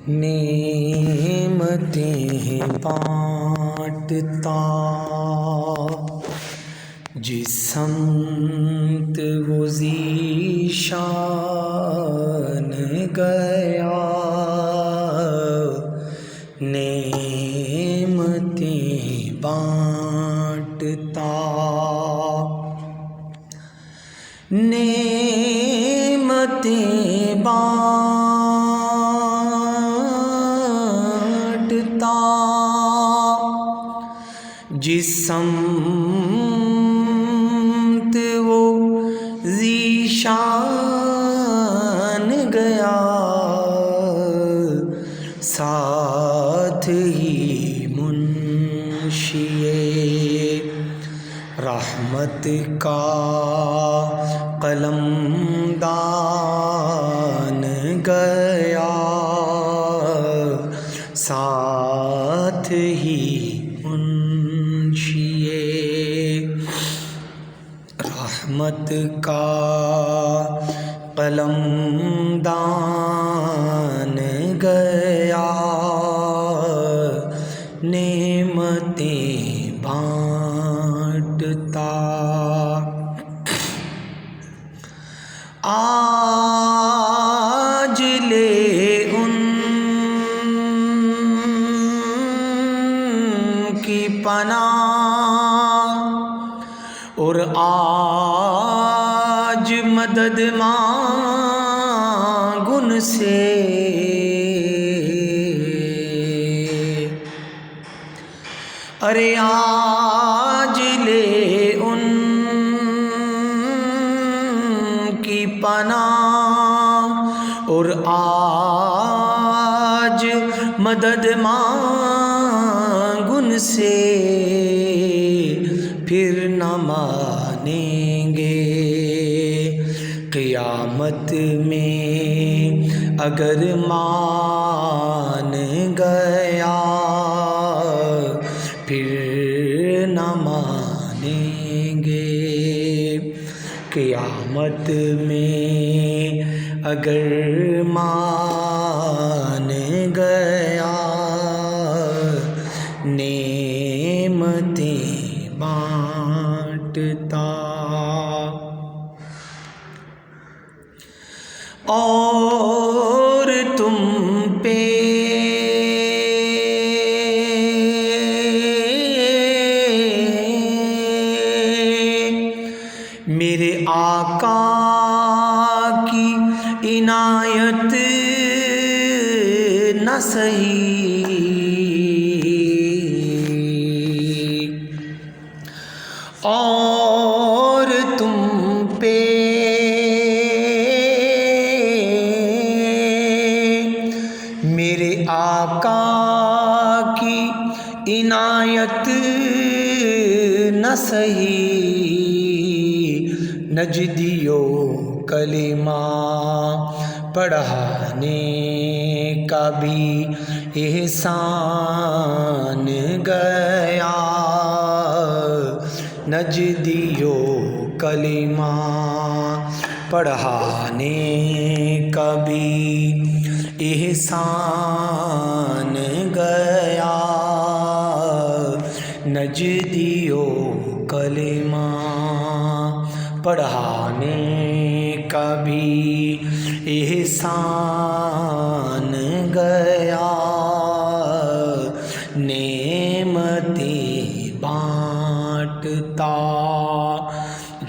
نعمتیں بانٹتا جس سمت وہ ذیشان گیا، نعمتیں بانٹتا، نعمتیں بانٹتا جس سمت وہ ذیشان گیا، ساتھ ہی منشی رحمت کا قلم دان گیا، ساتھ ہی منشی رحمت کا قلم دان گیا، نعمتیں بانٹتا۔ آج لے ان کی پناہ اور آج مدد مانگ ان سے، ارے آج لے ان کی پناہ اور آج مدد مانگ ان سے، پھر نہ مانیں گے قیامت میں اگر مان گیا، پھر نہ مانیں گے قیامت میں اگر مان گیا، نعمتیں بانٹتا۔ اور تم پہ میرے آقا کی عنایت نہ سہی، اور تم پہ میرے آقا کی عنایت نہ سہی، نجدیو کلمہ پڑھانے کا بھی احسان گیا، نجدیو کلمہ پڑھانے کا بھی احسان گیا، نجدیو کلمہ پڑھانے کا بھی احسان گیا، نعمتیں بانٹتا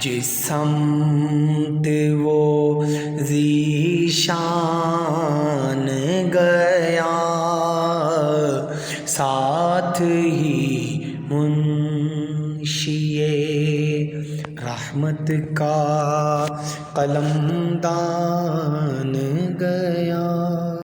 جس سمت وہ ذیشان گیا، ساتھ ہی منشی رحمت کا قلم دان گیا۔